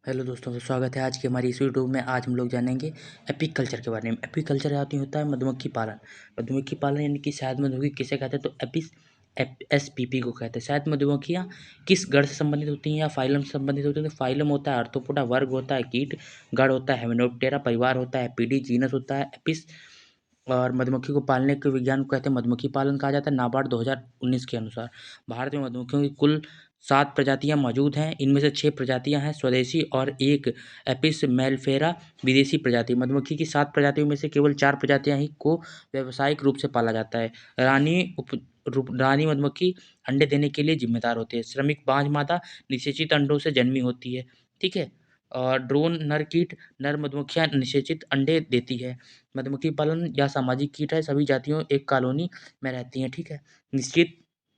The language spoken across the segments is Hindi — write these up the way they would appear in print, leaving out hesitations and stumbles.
हेलो दोस्तों, तो स्वागत है आज की हमारी इस वीडियो में। आज हम लोग जानेंगे एपीकल्चर के बारे में। एपीकल्चर होता है मधुमक्खी पालन। मधुमक्खी पालन यानी कि शहद मधुमक्खी किसे कहते हैं, तो एसपीपी को कहते हैं। शहद मधुमक्खियाँ किस गण से संबंधित होती हैं या फाइलम से संबंधित होती हैं? तो फाइलम होता है आर्थ्रोपोडा, वर्ग होता है कीट, गण होता है हेमिनोप्टेरा, परिवार होता है एपीडी, जीनस होता है एपिस। और मधुमक्खी को पालने के विज्ञान को कहते हैं मधुमक्खी पालन कहा जाता है। नाबार्ड 2019 के अनुसार भारत में मधुमक्खियों की कुल 7 प्रजातियां मौजूद हैं। इनमें से 6 प्रजातियां हैं स्वदेशी और एक एपिस मेलिफेरा विदेशी प्रजाति। मधुमक्खी की 7 प्रजातियों में से केवल 4 प्रजातियां ही को व्यावसायिक रूप से पाला जाता है। रानी मधुमक्खी अंडे देने के लिए जिम्मेदार होती है। श्रमिक बांझ मादा निषेचित अंडों से जन्मी होती है। ठीक है। और ड्रोन नर कीट, नर मधुमक्खियां निषेचित अंडे देती है। मधुमक्खी पालन या सामाजिक कीट है। सभी जातियों एक कॉलोनी में रहती हैं। ठीक है।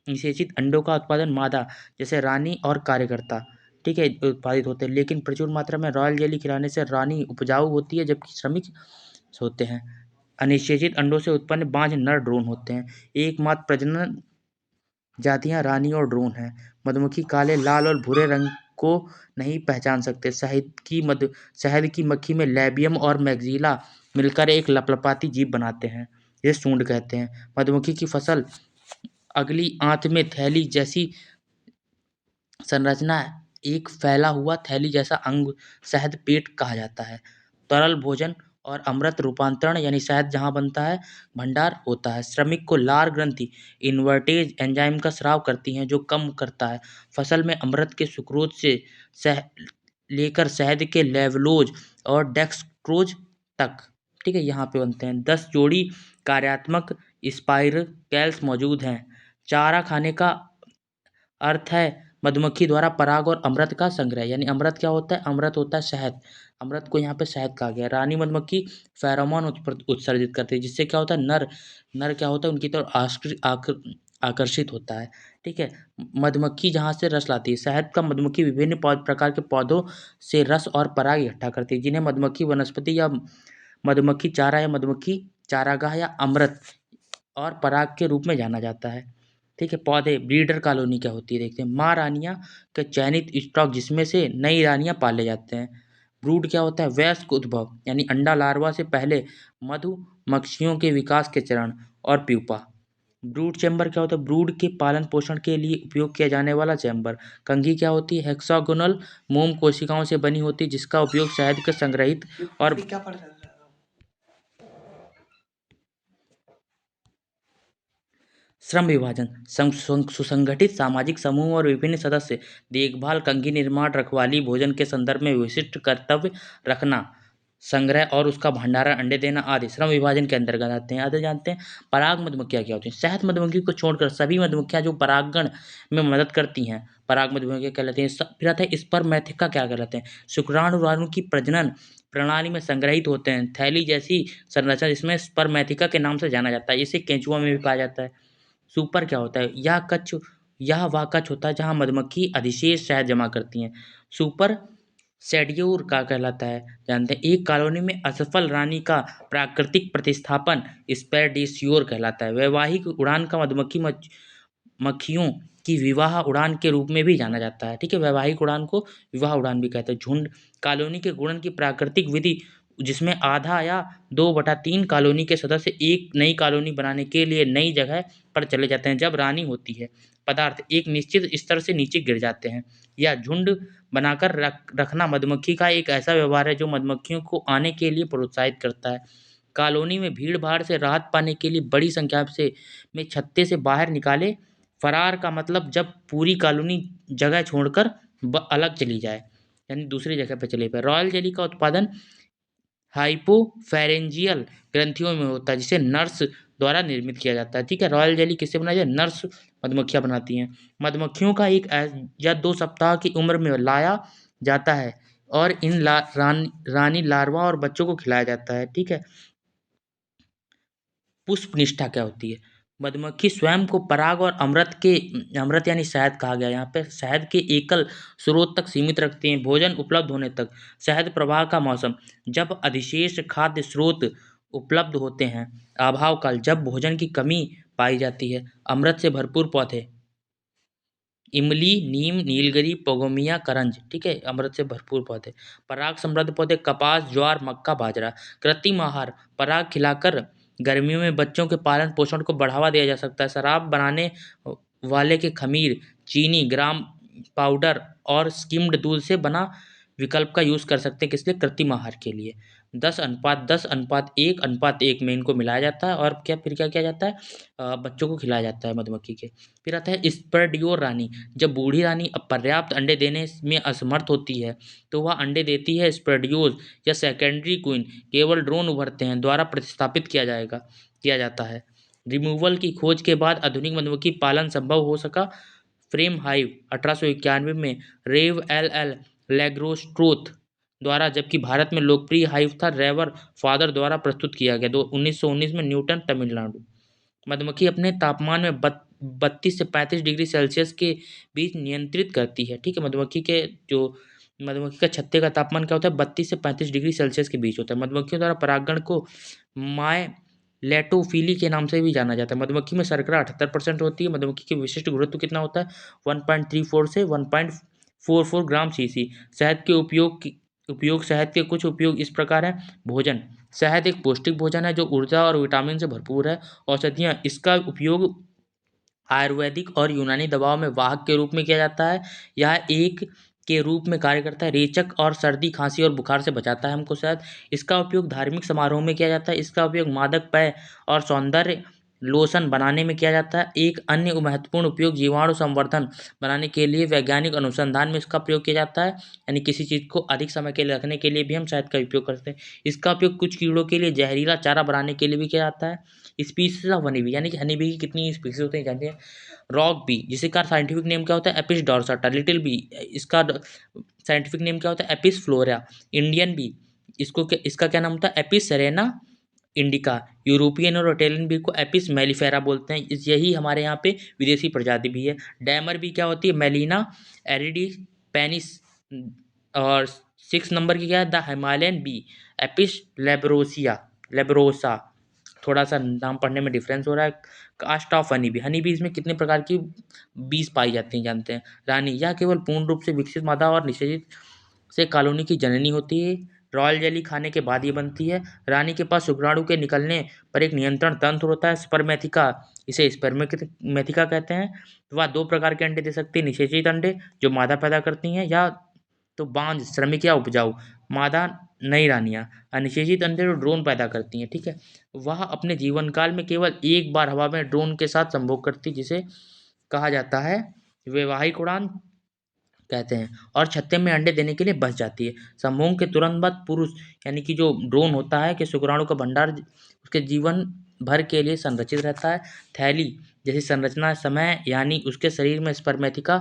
निषेचित अंडों का उत्पादन मादा जैसे रानी और कार्यकर्ता, ठीक है, उत्पादित होते हैं। लेकिन प्रचुर मात्रा में रॉयल जेली खिलाने से रानी उपजाऊ होती है जबकि श्रमिक होते हैं। अनिषेचित अंडों से उत्पन्न बांझ नर ड्रोन होते हैं। एकमात्र प्रजनन जातियां रानी और ड्रोन हैं। मधुमक्खी काले, लाल और भूरे रंग को नहीं पहचान सकते। शहद की मक्खी में लेबियम और मैक्सिला मिलकर एक लपलपाती जीभ बनाते हैं, ये सूंड कहते हैं। मधुमक्खी की फसल अगली आंत में थैली जैसी संरचना, एक फैला हुआ थैली जैसा अंग शहद पेट कहा जाता है। तरल भोजन और अमृत रूपांतरण यानी शहद जहाँ बनता है भंडार होता है। श्रमिक को लार ग्रंथि इन्वर्टेज एंजाइम का स्राव करती हैं जो कम करता है फसल में अमृत के सुक्रोज से शह लेकर शहद के लेवलोज और डेक्सट्रोज तक। ठीक है, यहाँ पे बनते हैं। 10 जोड़ी कार्यात्मक स्पाइरकल्स मौजूद हैं। चारा खाने का अर्थ है मधुमक्खी द्वारा पराग और अमृत का संग्रह। यानी अमृत क्या होता है? अमृत होता है शहद। अमृत को यहाँ पे शहद कहा गया। रानी मधुमक्खी फेरोमोन उत्सर्जित करती है जिससे क्या होता है, नर नर क्या होता है उनकी तरफ आकर्षित होता है। ठीक है। मधुमक्खी जहाँ से रस लाती है शहद का, मधुमक्खी विभिन्न प्रकार के पौधों से रस और पराग इकट्ठा करती है जिन्हें मधुमक्खी वनस्पति या मधुमक्खी चारा या मधुमक्खी चारागाह या अमृत और पराग के रूप में जाना जाता है। ठीक है। पौधे ब्रीडर कॉलोनी क्या होती है देखते हैं। माँ रानियाँ का चयनित स्टॉक जिसमें से नई रानियाँ पाले जाते हैं। ब्रूड क्या होता है? वयस्क उद्भव यानी अंडा लार्वा से पहले मधुमक्खियों के विकास के चरण और प्यूपा। ब्रूड चैम्बर क्या होता है? ब्रूड के पालन पोषण के लिए उपयोग किया जाने वाला चैम्बर। कंघी क्या होती है? हेक्सागोनल मोम कोशिकाओं से बनी होती है जिसका उपयोग शहद के संग्रहित और श्रम विभाजन सुसंगठित सामाजिक समूह और विभिन्न सदस्य देखभाल, कंघी निर्माण, रखवाली, भोजन के संदर्भ में विशिष्ट कर्तव्य रखना, संग्रह और उसका भंडारण, अंडे देना आदि श्रम विभाजन के अंतर्गत आते हैं। आगे जानते हैं पराग मधुमक्खियाँ क्या होती हैं। शहद मधुमक्खी को छोड़कर सभी मधुमक्खियाँ जो परागण में मदद करती हैं पराग मधुमक्खियाँ कहलाती हैं। फिर आता है स्पर्मेथिका क्या कहलाते हैं। शुक्राणु की प्रजनन प्रणाली में संग्रहित होते हैं। थैली जैसी संरचना जिसमें स्पर्मेथिका के नाम से जाना जाता है। इसे केंचुआ में भी पाया जाता है। सुपर क्या होता है? यह वह कक्ष होता है जहाँ मधुमक्खी अधिशेष शहद जमा करती हैं। सुपर शेड्यूल का कहलाता है, जानते हैं। एक कॉलोनी में असफल रानी का प्राकृतिक प्रतिस्थापन स्पेरडेसियोर कहलाता है। वैवाहिक उड़ान का मक्खियों की विवाह उड़ान के रूप में भी जाना जाता है। ठीक है। वैवाहिक उड़ान को विवाह उड़ान भी कहते हैं। झुंड कॉलोनी के गुणन की प्राकृतिक विधि जिसमें आधा या 2/3 कॉलोनी के सदस्य एक नई कॉलोनी बनाने के लिए नई जगह पर चले जाते हैं। जब रानी होती है पदार्थ एक निश्चित स्तर से नीचे गिर जाते हैं। या झुंड बनाकर रखना मधुमक्खी का एक ऐसा व्यवहार है जो मधुमक्खियों को आने के लिए प्रोत्साहित करता है। कॉलोनी में भीड़ भाड़ से राहत पाने के लिए बड़ी संख्या से में छत्ते से बाहर निकाले। फरार का मतलब जब पूरी कॉलोनी जगह छोड़कर अलग चली जाए, यानी दूसरी जगह पर चले जाए। रॉयल जेली का उत्पादन हाइपोफैरेंजियल ग्रंथियों में होता है जिसे नर्स द्वारा निर्मित किया जाता है। ठीक है। रॉयल जेली किससे बनाई जाए? नर्स मधुमक्खियाँ बनाती हैं। मधुमक्खियों का या 2 सप्ताह की उम्र में लाया जाता है और इन रानी लार्वा और बच्चों को खिलाया जाता है। ठीक है। पुष्प निष्ठा क्या होती है? मधुमक्खी स्वयं को पराग और अमृत यानी शहद कहा गया यहाँ पे, शहद के एकल स्रोत तक सीमित रखते हैं। भोजन उपलब्ध होने तक शहद प्रवाह का मौसम, जब अधिशेष खाद्य स्रोत उपलब्ध होते हैं। अभाव काल, जब भोजन की कमी पाई जाती है। अमृत से भरपूर पौधे इमली, नीम, नीलगिरी, पोगोमिया, करंज, ठीक है, अमृत से भरपूर पौधे। पराग समृद्ध पौधे कपास, ज्वार, मक्का, बाजरा। कृत्रिम आहार, पराग खिलाकर गर्मियों में बच्चों के पालन पोषण को बढ़ावा दिया जा सकता है। शराब बनाने वाले के खमीर, चीनी, ग्राम पाउडर और स्किम्ड दूध से बना विकल्प का यूज़ कर सकते हैं, किस लिए? कृत्रिम आहार के लिए। 10:10:1:1 में इनको मिलाया जाता है और फिर क्या किया जाता है? बच्चों को खिलाया जाता है मधुमक्खी के। फिर आता है स्पर्डियोर रानी। जब बूढ़ी रानी अब पर्याप्त अंडे देने में असमर्थ होती है तो वह अंडे देती है। स्पर्डियोज या सेकेंडरी क्वीन केवल ड्रोन उभरते हैं द्वारा प्रतिस्थापित किया जाता है। रिमूवल की खोज के बाद आधुनिक मधुमक्खी पालन संभव हो सका। फ्रेम हाइव 1891 में रेव एल लेग्रोस्ट्रोथ द्वारा, जबकि भारत में लोकप्रिय हाइव था रेवर फादर द्वारा प्रस्तुत किया गया। 1919 में न्यूटन, तमिलनाडु। मधुमक्खी अपने तापमान में 32 से 35 डिग्री सेल्सियस के बीच नियंत्रित करती है, ठीक है। मधुमक्खी का छत्ते का तापमान क्या होता है? 32 से 35 डिग्री सेल्सियस के बीच होता है। मधुमक्खियों द्वारा परागण को माय लेटोफिली के नाम से भी जाना जाता है। मधुमक्खी में शर्करा 78% होती है। मधुमक्खी के विशिष्ट घनत्व कितना होता है? 1.34 से 1.44 ग्राम सीसी। शहद के कुछ उपयोग इस प्रकार हैं। भोजन, शहद एक पौष्टिक भोजन है जो ऊर्जा और विटामिन से भरपूर है। औषधियाँ, इसका उपयोग आयुर्वेदिक और यूनानी दवाओं में वाहक के रूप में किया जाता है। यह एक के रूप में कार्य करता है। रेचक और सर्दी, खांसी और बुखार से बचाता है हमको शहद। इसका उपयोग धार्मिक समारोह में किया जाता है। इसका उपयोग मादक पेय और सौंदर्य लोशन बनाने में किया जाता है। एक अन्य महत्वपूर्ण उपयोग जीवाणु संवर्धन बनाने के लिए वैज्ञानिक अनुसंधान में इसका प्रयोग किया जाता है। यानी किसी चीज़ को अधिक समय के लिए रखने के लिए भी हम शहद का उपयोग करते हैं। इसका उपयोग कुछ कीड़ों के लिए जहरीला चारा बनाने के लिए भी किया जाता है। स्पीसीज ऑफ हनी बी, यानी कि हनी बी की कितनी स्पीसीज होते हैं जानते हैं? रॉक बी, जिसका साइंटिफिक नेम क्या होता है? एपिस डॉर्साटा। लिटिल बी, इसका साइंटिफिक नेम क्या होता है? Apis flora. इंडियन बी, इसका क्या नाम होता है? Apis Serena indica. यूरोपियन और इटालियन बी को एपिस मेलिफेरा बोलते हैं। यही हमारे यहाँ पे विदेशी प्रजाति भी है। डैमर बी क्या होती है? Melipona iridipennis. और 6 नंबर की क्या है? The Himalayan bee, Apis laboriosa. थोड़ा सा नाम पढ़ने में डिफरेंस हो रहा है। कास्ट ऑफ हनी बी, इसमें कितने प्रकार की बीज पाई जाती हैं जानते हैं? रानी, यह केवल पूर्ण रूप से विकसित मादा और निषेचित से कॉलोनी की जननी होती है। रॉयल जेली खाने के बाद ये बनती है। रानी के पास शुक्राणु के निकलने पर एक नियंत्रण तंत्र होता है, स्पर्मेथिका। इसे स्पर्मेथिका कहते हैं। वह 2 प्रकार के अंडे दे सकती है। निषेचित अंडे जो मादा पैदा करती हैं, या तो बांझ, श्रमिक या उपजाऊ मादा नई रानियां। अनिषेचित अंडे जो ड्रोन पैदा करती हैं, ठीक है। वह अपने जीवन काल में केवल एक बार हवा में ड्रोन के साथ संभोग करती, जिसे कहा जाता है वैवाहिक उड़ान कहते हैं, और छत्ते में अंडे देने के लिए बच जाती है। संभोग के तुरंत बाद पुरुष, यानी कि जो ड्रोन होता है, कि शुक्राणु का भंडार उसके जीवन भर के लिए संरचित रहता है। थैली जैसी संरचना समय, यानी उसके शरीर में स्पर्मेथिका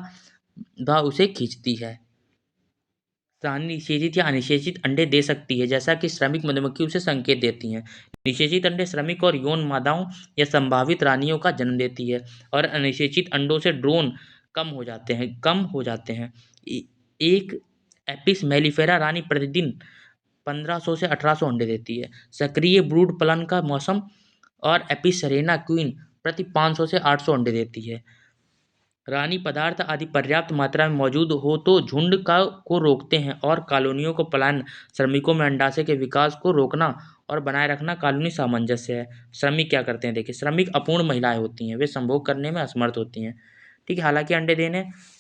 उसे खींचती है। रानी निषेचित या अनिषेचित अंडे दे सकती है, जैसा कि श्रमिक मधुमक्खी उसे संकेत देती हैं। निषेचित अंडे श्रमिक और यौन मादाओं या संभावित रानियों का जन्म देती है, और अनिषेचित अंडों से ड्रोन कम हो जाते हैं। एक एपिस मेलिफेरा रानी प्रतिदिन 1500 से 1800 अंडे देती है। सक्रिय ब्रूड फलन का मौसम, और एपिस सेरेना क्वीन प्रति 500 से 800 अंडे देती है। रानी पदार्थ आदि पर्याप्त मात्रा में मौजूद हो तो झुंड को रोकते हैं, और कॉलोनियों को पलायन, श्रमिकों में अंडाशय के विकास को रोकना और बनाए रखना कॉलोनी सामंजस्य है। श्रमिक क्या करते हैं? देखिए, श्रमिक अपूर्ण महिलाएं होती हैं, वे संभोग करने में असमर्थ होती हैं, ठीक है। हालांकि अंडे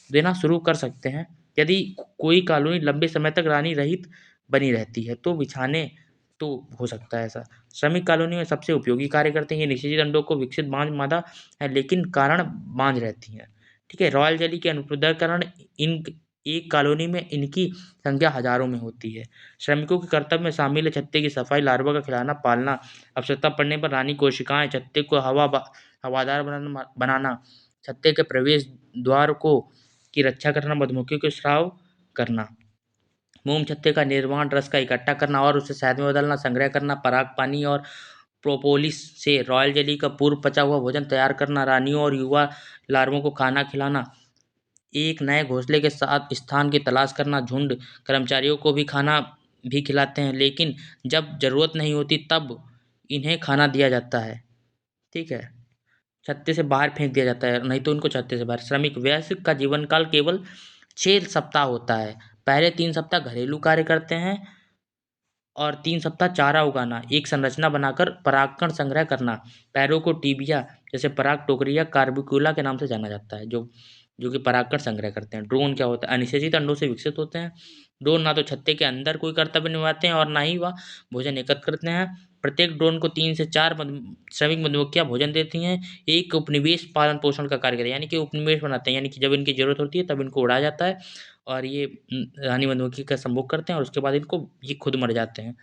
देना शुरू कर सकते हैं यदि कोई कॉलोनी लंबे समय तक रानी रहित बनी रहती है, तो बिछाने तो हो सकता है ऐसा। श्रमिक कॉलोनी में सबसे उपयोगी कार्य करते हैं। ये निषेचित अंडों को विकसित बांझ मादा है, लेकिन कारण बांझ रहती हैं, ठीक है। रॉयल जेली के अनुप्रदकरण, इन एक कॉलोनी में इनकी संख्या हजारों में होती है। श्रमिकों के कर्तव्य में शामिल है छत्ते की सफाई, लार्वा का खिलाना, पालना, आवश्यकता पड़ने पर रानी कोशिकाएं, छत्ते को हवादार बनाना, छत्ते के प्रवेश द्वार को की रक्षा करना, मधुमक्खियों के स्राव करना, मोम छत्ते का निर्माण, रस का इकट्ठा करना और उसे शहद में बदलना, संग्रह करना, पराग पानी और प्रोपोलिस से रॉयल जेली का पूर्व पचा हुआ भोजन तैयार करना, रानियों और युवा लार्वों को खाना खिलाना, एक नए घोंसले के साथ स्थान की तलाश करना, झुंड कर्मचारियों को भी खाना भी खिलाते हैं, लेकिन जब जरूरत नहीं होती तब इन्हें खाना दिया जाता है, ठीक है। छत्ते से बाहर फेंक दिया जाता है, नहीं तो उनको छत्ते से बाहर। श्रमिक वयस्क का जीवन काल केवल 6 सप्ताह होता है। पहले 3 सप्ताह घरेलू कार्य करते हैं और 3 सप्ताह चारा उगाना, एक संरचना बनाकर परागकण संग्रह करना। पैरों को टीबिया जैसे पराग टोकरी या कार्बिकुला के नाम से जाना जाता है, जो जो कि परागकण संग्रह करते हैं। ड्रोन क्या होता है? अनिषेचित अंडों से विकसित होते हैं। ड्रोन ना तो छत्ते के अंदर कोई कर्तव्य निभाते हैं और ना ही वह भोजन एकत्र करते हैं। प्रत्येक ड्रोन को 3 से 4 श्रमिक मधुमक्खियां भोजन देती हैं। एक उपनिवेश पालन पोषण का कार्य करते हैं, यानी कि उपनिवेश बनाते हैं, यानी कि जब इनकी जरूरत होती है तब इनको उड़ाया जाता है और ये रानी मधुमक्खी का संभोग करते हैं और उसके बाद इनको ये खुद मर जाते हैं।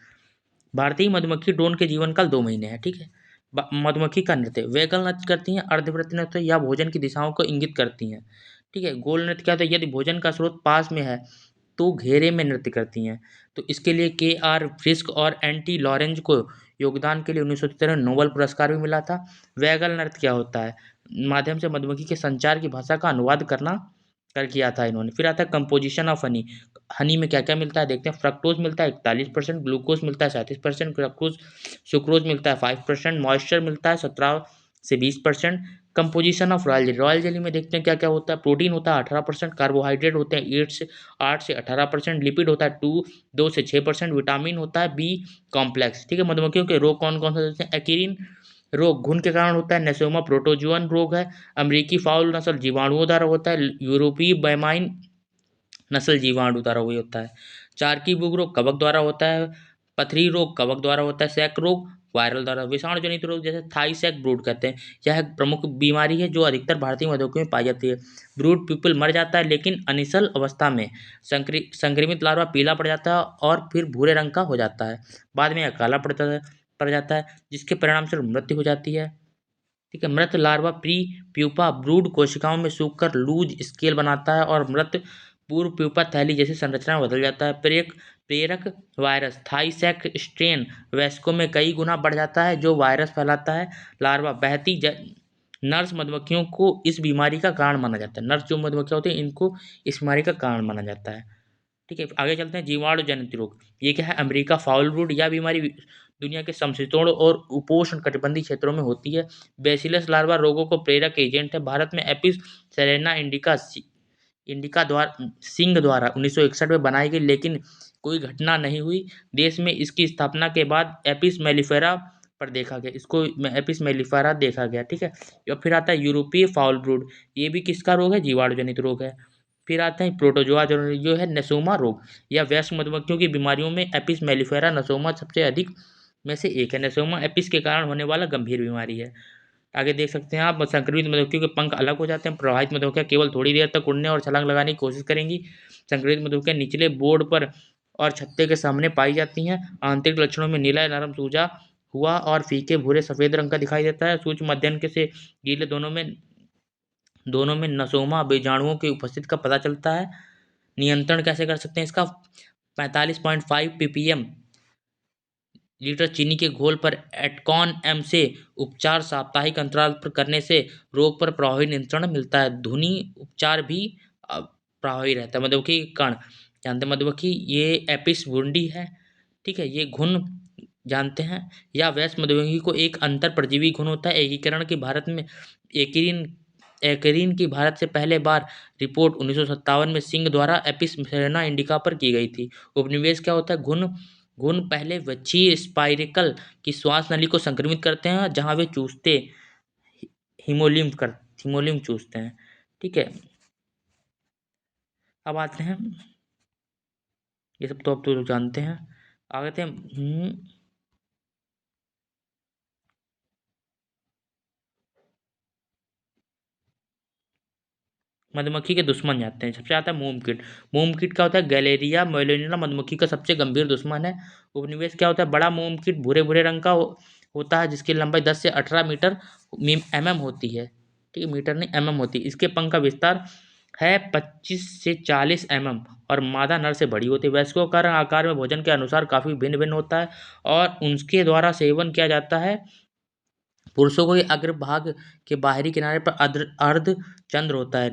भारतीय मधुमक्खी ड्रोन के जीवन काल 2 महीने है। ठीक है। मधुमक्खी का नृत्य, वैकल नृत्य करती हैं, अर्धवृत्त नृत्य या भोजन की दिशाओं को इंगित करती हैं। ठीक है। गोल नृत्य क्या होता है? यदि भोजन का स्रोत पास में है तो घेरे में नृत्य करती हैं। तो इसके लिए KR फ्रिस्क और एंटी लॉरेंज को योगदान के लिए 1973 में नोबेल पुरस्कार भी मिला था। वैगल नृत्य क्या होता है? माध्यम से मधुमक्खी के संचार की भाषा का अनुवाद करना कर किया था इन्होंने। फिर आता है कंपोजिशन ऑफ हनी। हनी में क्या क्या मिलता है देखते हैं। फ्रक्टोज मिलता है 41%, ग्लूकोज मिलता है 37%, ग्लूकोज सुक्रोज मिलता है 5%, मॉइस्चर मिलता है 17 से 20%। Composition of royal jelly, royal jelly में देखते हैं क्या क्या होता है। प्रोटीन होता है 18%, कार्बोहाइड्रेट होते हैं 8 से 18%, लिपिड होता है 2 से 6%, विटामिन होता है बी कॉम्प्लेक्स। ठीक है। मधुमक्खियों के रोग कौन कौन से होते हैं? एक्रिन रोग घुन के कारण होता है। नेसोमा प्रोटोजुअन रोग है। अमेरिकी फाउल नस्ल जीवाणुओं द्वारा होता है। यूरोपीय बैमाइन नस्ल जीवाणु द्वारा हुई होता है। चारकी बुग रोग कवक द्वारा होता है। पथरी रोग कवक द्वारा होता है। सैक रोग वायरल द्वारा। विषाणु जनित रोग जैसे थाई सैक ब्रूड कहते हैं, यह एक प्रमुख बीमारी है जो अधिकतर भारतीय मधुमक्खियों में पाई जाती है। ब्रूड प्यूपल मर जाता है, लेकिन अनिसल अवस्था में संक्रमित लार्वा पीला पड़ जाता है और फिर भूरे रंग का हो जाता है। बाद में यह काला पड़ जाता है, जिसके परिणाम से मृत्यु हो जाती है। ठीक है। मृत लार्वा प्री प्यूपा ब्रूड कोशिकाओं में सूखकर लूज स्केल बनाता है और मृत पूर्व प्यूपा थैली जैसी संरचना में बदल जाता है। प्रेरक वायरस थाईसैक स्ट्रेन वयस्कों में कई गुना बढ़ जाता है, जो वायरस फैलाता है। लार्वा बहती नर्स मधुमक्खियों को इस बीमारी का कारण माना जाता है। नर्स जो मधुमक्खियां होती हैं इनको इस बीमारी का कारण माना जाता है। ठीक है। आगे चलते हैं। जीवाणु जनित रोग, ये क्या है? America foul brood. यह बीमारी दुनिया के समशीतोष्ण और उपोष्ण कटिबंधीय क्षेत्रों में होती है। बेसिलस लार्वा रोगों को प्रेरक एजेंट है। भारत में एपिस सेरेना इंडिका द्वारा सिंह द्वारा 1961 में बनाई गई, लेकिन कोई घटना नहीं हुई। देश में इसकी स्थापना के बाद एपिस मेलिफेरा पर देखा गया, इसको एपिस मेलिफेरा देखा गया। ठीक है। और फिर आता है यूरोपीय फाउल ब्रूड, ये भी किसका रोग है? जीवाणु जनित रोग है। फिर आते हैं प्रोटोजोआ जो है नसोमा रोग, या वयस्क मधुमक्खियों की बीमारियों में एपिस मेलिफेरा नसोमा सबसे अधिक में से एक है। नसोमा एपिस के कारण होने वाला गंभीर बीमारी है। आगे देख सकते हैं आप, संक्रमित मधुमक्खियों के पंख अलग हो जाते हैं। प्रवाहित मधुमक्खियां केवल थोड़ी देर तक उड़ने और छलांग लगाने की कोशिश करेंगी। संक्रमित मधुमक्खियां निचले बोर्ड पर और छत्ते के सामने पाई जाती हैं। आंतरिक लक्षणों में नीला नरम सूजा हुआ और फीके भूरे सफेद रंग का दिखाई देता है। सूक्ष्म अध्ययन के से गीले दोनों में नसोमा बीजाणुओं की उपस्थिति का पता चलता है। नियंत्रण कैसे कर सकते हैं इसका? 45.5 ppm लीटर चीनी के घोल पर एटकॉन एम से उपचार साप्ताहिक अंतराल पर करने से रोग पर प्रभावी नियंत्रण मिलता है। ध्वनि उपचार भी प्रभावी रहता है। मधुमक्खी के कण जानते हैं? मधुमक्खी ये एपिस बुंडी है। ठीक है। ये घुन जानते हैं? या वयस्क मधुमक्खी को एक अंतर परजीवी घुन होता है। एकीकरण की भारत में एकीन एकरीन की भारत से पहले बार रिपोर्ट 1957 में सिंह द्वारा एपिस सेरेना इंडिका पर की गई थी। उपनिवेश क्या होता है? घुन घुन पहले वक्षीय स्पाइरिकल की श्वास नली को संक्रमित करते हैं, जहां वे चूसते हिमोलिम्फ चूसते हैं। ठीक है। अब आते हैं, ये सब तो अब तो जानते हैं। आगे हैं मधुमक्खी के दुश्मन जानते हैं। सबसे आता है मोम कीट। मोम कीट क्या होता है? गैलेरिया मोलिना मधुमक्खी का सबसे गंभीर दुश्मन है। उपनिवेश क्या होता है? बड़ा मोम कीट भूरे भूरे रंग का होता है, जिसकी लंबाई 10 से 18 मीटर mm होती है। ठीक है। मीटर नहीं, mm होती है। इसके पंख का विस्तार है 25 से 40 mm और मादा नर से बड़ी होती है। वयस्कों का रंग आकार में भोजन के अनुसार काफी भिन्न भिन्न होता है और उनके द्वारा सेवन किया जाता है। पुरुषों को अग्रभाग के बाहरी किनारे पर अर्ध चंद्र होता है।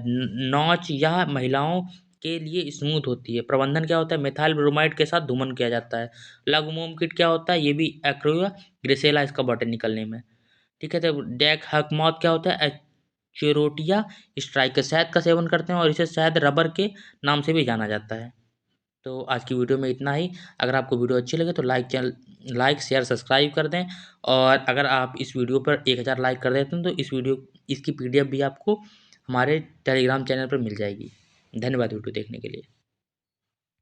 नौच यह महिलाओं के लिए स्मूथ होती है। प्रबंधन क्या होता है? मेथाइल ब्रोमाइड के साथ धूमन किया जाता है। लघु मोम कीट क्या होता है? ये भी एक्रोया ग्रिसेला इसका बॉटनिकल नेम है। ठीक है। तो डेक हकमौत क्या होता है? एचेरोटिया स्ट्राइका शहद का सेवन करते हैं और इसे शहद रबर के नाम से भी जाना जाता है। तो आज की वीडियो में इतना ही। अगर आपको वीडियो अच्छी लगे तो लाइक शेयर सब्सक्राइब कर दें। और अगर आप इस वीडियो पर 1000 लाइक कर देते हैं तो इसकी PDF भी आपको हमारे टेलीग्राम चैनल पर मिल जाएगी। धन्यवाद वीडियो देखने के लिए।